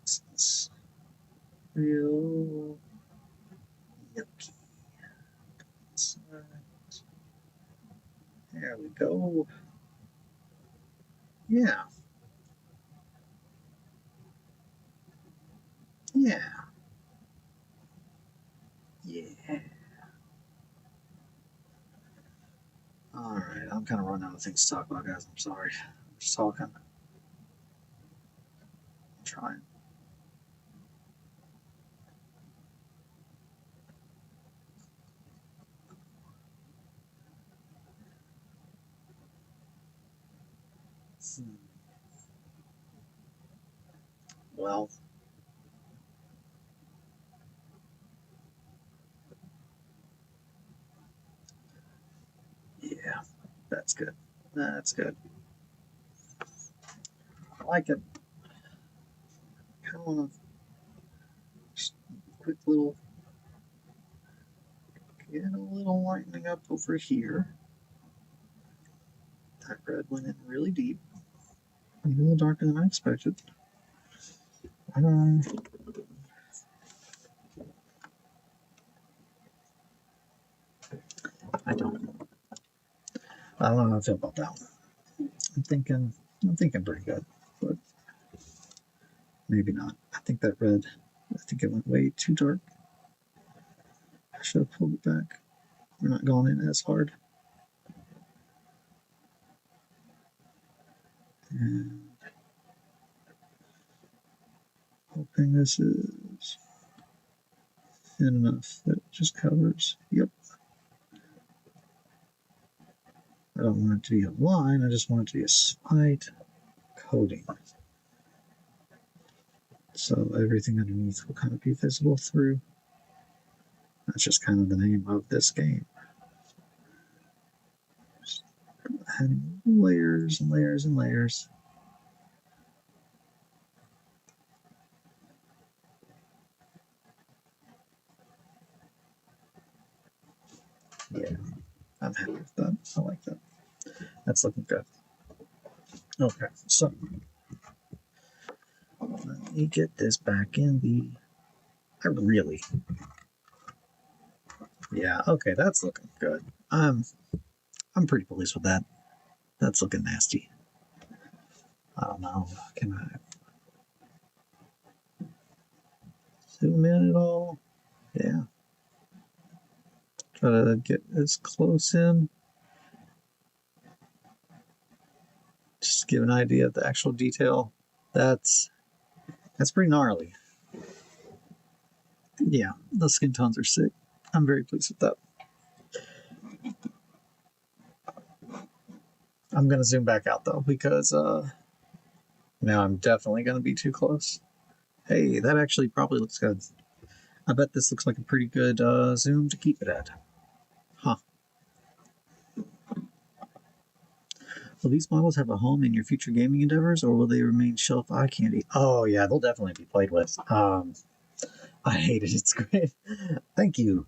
Speaker 1: It's real yucky. There we go. Yeah. Yeah. Yeah. Alright, I'm kind of running out of things to talk about, guys. I'm sorry. I'm just talking. I'm trying. Well, yeah, that's good. That's good. I like it. I kind of want to just quick little get a little lightening up over here. That red went in really deep. A little darker than I expected. I don't I don't I don't know how I feel about that one. I'm thinking pretty good, but maybe not. I think that red, I think it went way too dark. I should have pulled it back. We're not going in as hard. And hoping this is thin enough that it just covers. Yep. I don't want it to be a line, I just want it to be a slight coating. So everything underneath will kind of be visible through. That's just kind of the name of this game. Just adding layers and layers and layers. Yeah, I'm happy with that. I like that. That's looking good. Okay, so let me get this back in the. Yeah, okay, that's looking good. I'm pretty pleased with that. That's looking nasty. I don't know. Can I zoom in at all? Yeah. Try to get as close in. Just give an idea of the actual detail. That's pretty gnarly. Yeah, the skin tones are sick. I'm very pleased with that. I'm gonna zoom back out though because now I'm definitely gonna be too close. Hey, that actually probably looks good. I bet this looks like a pretty good zoom to keep it at. Huh. Will these models have a home in your future gaming endeavors, or will they remain shelf eye candy? Oh yeah, they'll definitely be played with. I hate it. It's great. Thank you.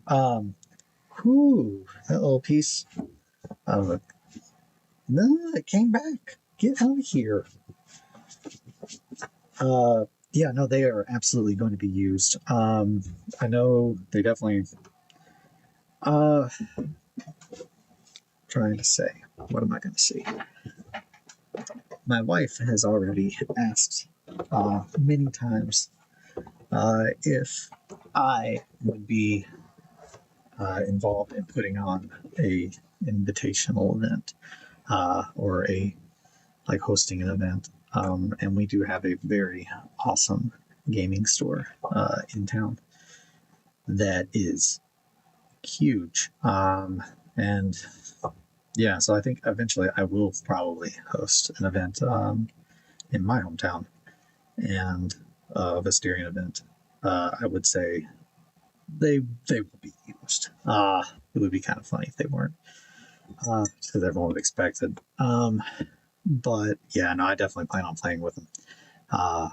Speaker 1: Whew, that little piece of No, it came back. Get out of here. Yeah, no, they are absolutely going to be used. I know they definitely. Uh, trying to say, what am I going to say? My wife has already asked many times if I would be involved in putting on a invitational event or a like hosting an event. And we do have a very awesome gaming store in town that is huge. And yeah, so I think eventually I will probably host an event in my hometown and a Vesterian event. I would say they will be used. It would be kind of funny if they weren't, because everyone would expect it. But yeah, no, I definitely plan on playing with them. Uh,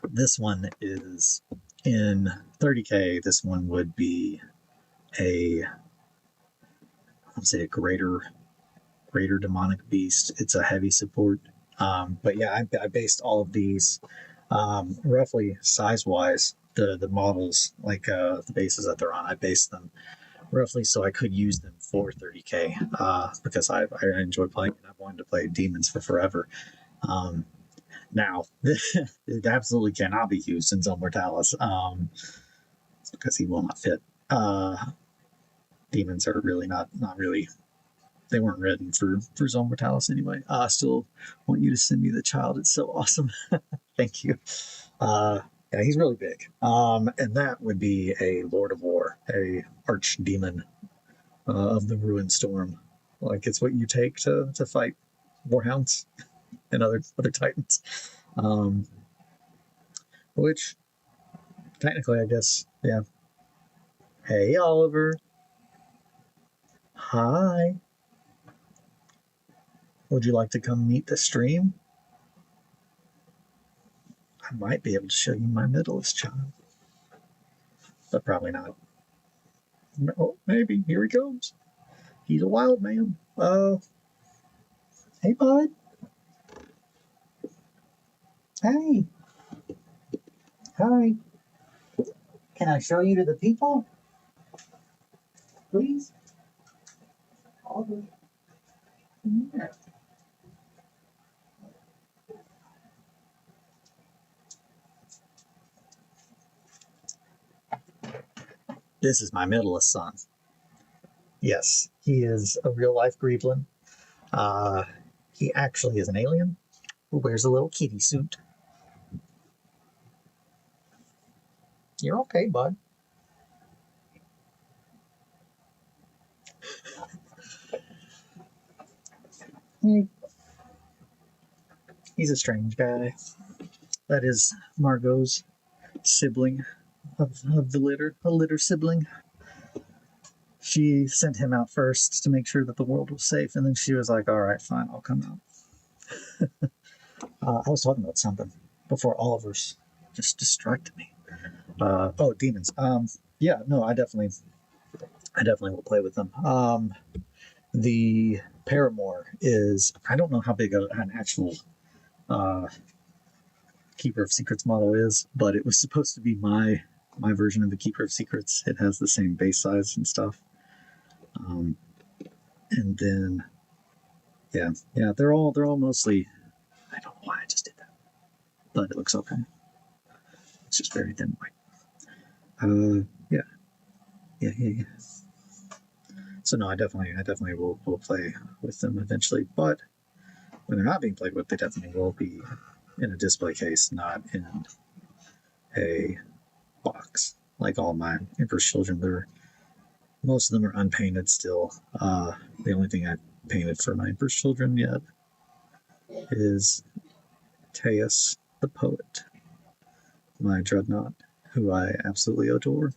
Speaker 1: this one is in 30K. This one would be a, I'd say a greater demonic beast. It's a heavy support. But yeah, I based all of these roughly size wise. The models, like the bases that they're on, I based them roughly so I could use them for 30K because I enjoy playing and I've wanted to play demons for forever. Now, it absolutely cannot be used in Zone Mortalis because he will not fit. Demons are really not really. They weren't written for Zone Mortalis anyway. I still want you to send me the child. It's so awesome. Thank you. Yeah, he's really big. And that would be a Lord of War, a archdemon of the Ruined Storm. Like it's what you take to fight warhounds and other titans. Um, which technically, I guess, yeah. Hey, Oliver. Hi. Would you like to come meet the stream? I might be able to show you my middleest child, but probably not. Oh, maybe. Here he comes. He's a wild man. Hey, bud. Hey. Hi. Can I show you to the people? Please? Oliver. Yeah. This is my middleest son. Yes, he is a real life Grieblin. Uh, he actually is an alien who wears a little kitty suit. You're okay, bud. He's a strange guy. That is Margot's sibling of the litter, a litter sibling. She sent him out first to make sure that the world was safe, and then she was like, all right, fine, I'll come out. I was talking about something before Oliver's just distracted me. Oh, demons. Yeah, no, I definitely will play with them. The Paramore is, I don't know how big an actual uh, Keeper of Secrets model is, but it was supposed to be my version of the Keeper of Secrets. It has the same base size and stuff. And then yeah, they're all mostly. I don't know why I just did that, but it looks okay. It's just very thin white. Yeah. So no, I definitely will play with them eventually, but when they're not being played with, they definitely will be in a display case, not in a box. Like all my Emperor's Children, most of them are unpainted still. The only thing I painted for my Emperor's Children yet is Teus the Poet, my Dreadnought, who I absolutely adore.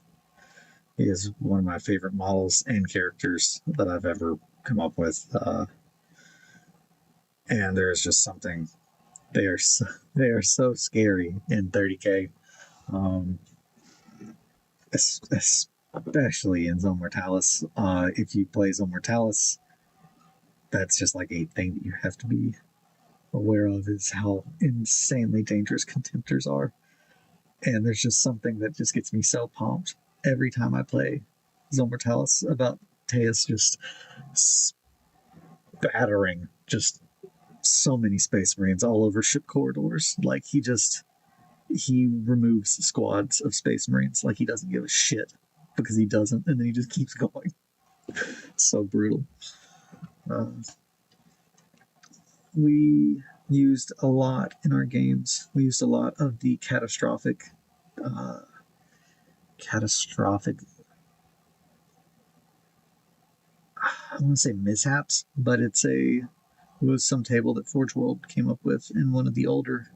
Speaker 1: He is one of my favorite models and characters that I've ever come up with. And there is just something, they are so scary in 30K. Especially in Zone Mortalis. If you play Zone Mortalis, that's just like a thing that you have to be aware of, is how insanely dangerous contemptors are. And there's just something that just gets me so pumped every time I play Zone Mortalis about Teus just spattering just so many Space Marines all over ship corridors. Like he removes squads of Space Marines like he doesn't give a shit, because he doesn't, and then he just keeps going. It's so brutal. We used a lot in our games. We used a lot of the catastrophic I want to say mishaps, but it was some table that Forge World came up with in one of the older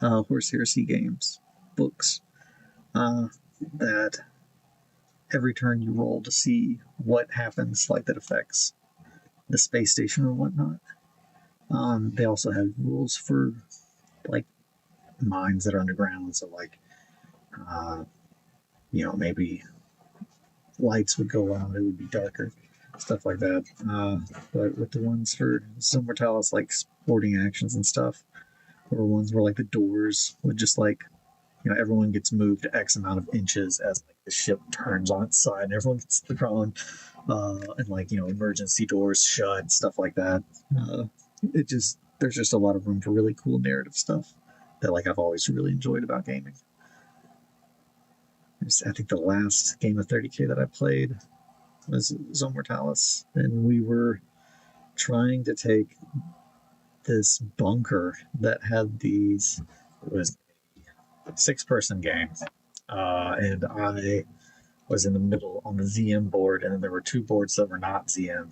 Speaker 1: Horse Heresy games books, that every turn you roll to see what happens, like that affects the space station or whatnot. They also have rules for like mines that are underground, so like maybe lights would go out, it would be darker, stuff like that. But with the ones for Zone Mortalis, like sporting actions and stuff, or ones where like the doors would just like, everyone gets moved X amount of inches as like the ship turns on its side and everyone gets thrown, and like, emergency doors shut, stuff like that. There's just a lot of room for really cool narrative stuff that like I've always really enjoyed about gaming. I think the last game of 30K that I played was Zone Mortalis, and we were trying to take this bunker that had these. It was a 6-person game, and I was in the middle on the ZM board, and then there were 2 boards that were not ZM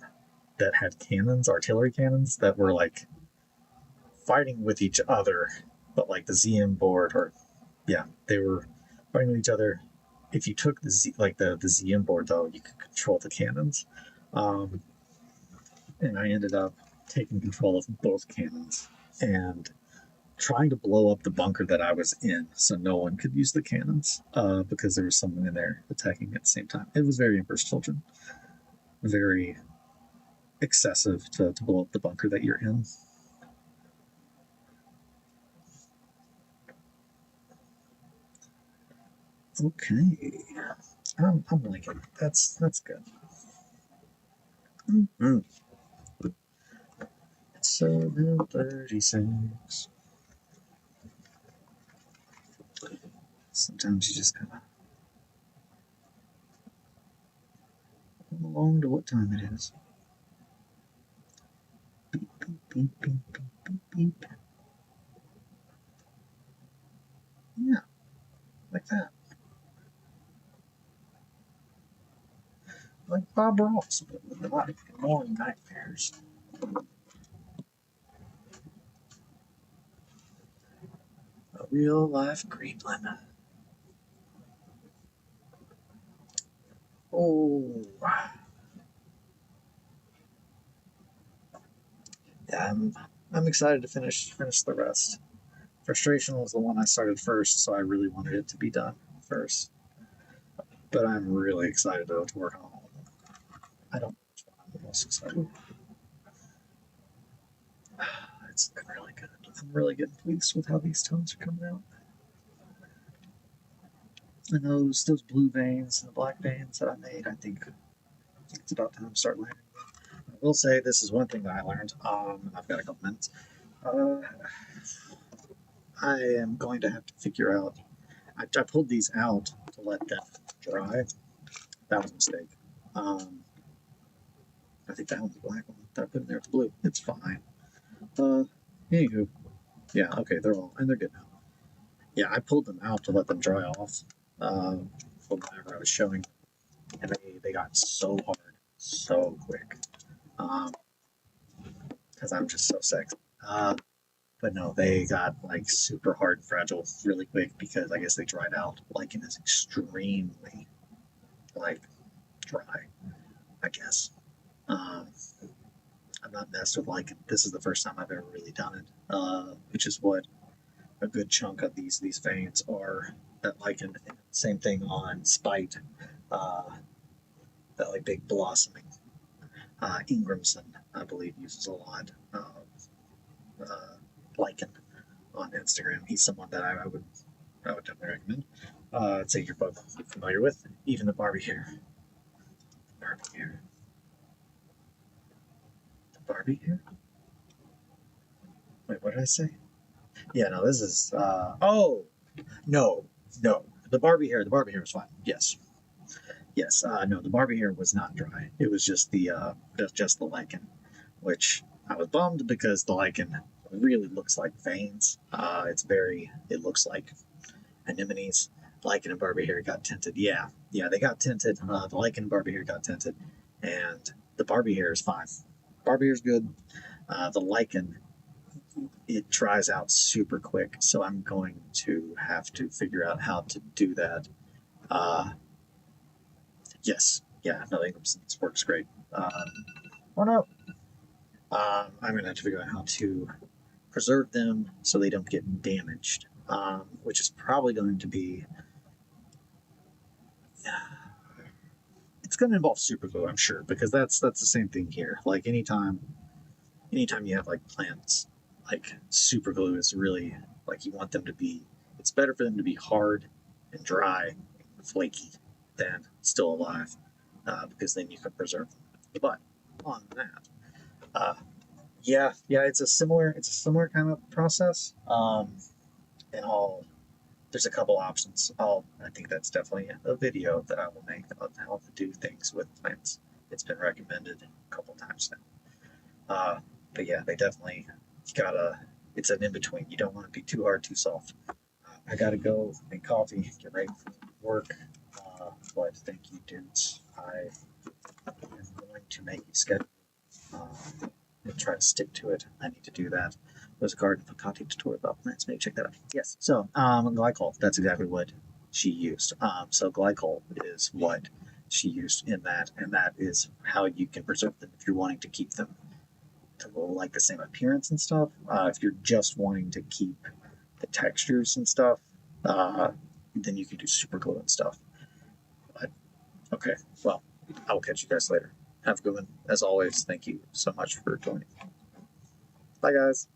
Speaker 1: that had cannons, artillery cannons, that were like fighting with each other, but like the ZM board, they were fighting with each other. If you took the ZM board, though, you could control the cannons, and I ended up taking control of both cannons and trying to blow up the bunker that I was in, so no one could use the cannons, because there was someone in there attacking at the same time. It was very Emperor's Children, very excessive to blow up the bunker that you're in. Okay, I'm liking it. That's good. Mm-hmm. 7:36. Sometimes you just gotta come along to what time it is. Beep, beep, beep, beep, beep, beep, beep. Yeah, like that. Like Bob Ross, but with like morning nightmares. A real life gremlin. Oh, yeah, I'm excited to finish the rest. Frustration was the one I started first, so I really wanted it to be done first. But I'm really excited to work on all of them. I don't know which one I'm the most excited. It's looking really good. I'm really getting pleased with how these tones are coming out. And those blue veins and the black veins that I made, I think it's about time to start landing. I will say this is one thing that I learned, and I've got a couple minutes. I am going to have to figure out. I pulled these out to let them dry. That was a mistake. I think that one's the black one that I put in there. It's blue. It's fine. Anywho, yeah, okay, they're good now. Yeah, I pulled them out to let them dry off. Whenever I was showing, and they got so hard, so quick. Because I'm just so sexy. But no, they got like super hard and fragile really quick, because I guess they dried out like in this extremely like dry, I guess. I'm not messed with like, this is the first time I've ever really done it, which is what a good chunk of these veins are. That like, and same thing on Spite, that like big blossoming Ingramson I believe, uses a lot of lichen on Instagram. He's someone that I would definitely recommend. I'd say you're both familiar with, even the Barbie hair. Barbie hair. The Barbie hair? Wait, what did I say? Yeah, no, this is. Oh, no, no. The Barbie hair was fine. Yes, yes. No, the Barbie hair was not dry. It was just the lichen, which I was bummed because the lichen really looks like veins. It looks like anemones. Lichen and Barbie hair got tinted. Yeah, yeah, they got tinted. The lichen and Barbie hair got tinted, and the Barbie hair is fine. Barbie hair is good. The lichen, it dries out super quick, so I'm going to have to figure out how to do that. Uh, yes, yeah, no, this works great. Oh no, I'm gonna have to figure out how to preserve them so they don't get damaged, which is probably going to be. It's going to involve super glue, I'm sure, because that's the same thing here. Like anytime you have like plants, like super glue is really like you want them to be. It's better for them to be hard and dry, and flaky, than still alive, because then you can preserve them. But on that, uh, yeah, it's a similar kind of process. And there's a couple options. I think that's definitely a video that I will make of how to do things with plants. It's been recommended a couple times now. But yeah, they definitely, you gotta, it's an in between. You don't want to be too hard, too soft. I gotta go make coffee, get ready for work. But thank you, dudes. I am going to make a schedule and try to stick to it. I need to do that. There's a garden Fakati tutorial about plants. Maybe check that out. Yes. So, glycol. That's exactly what she used. So glycol is what she used in that, and that is how you can preserve them if you're wanting to keep them to like the same appearance and stuff. If you're just wanting to keep the textures and stuff, then you can do super glue and stuff. But okay, well, I will catch you guys later. Have a good one. As always, thank you so much for joining. Bye, guys.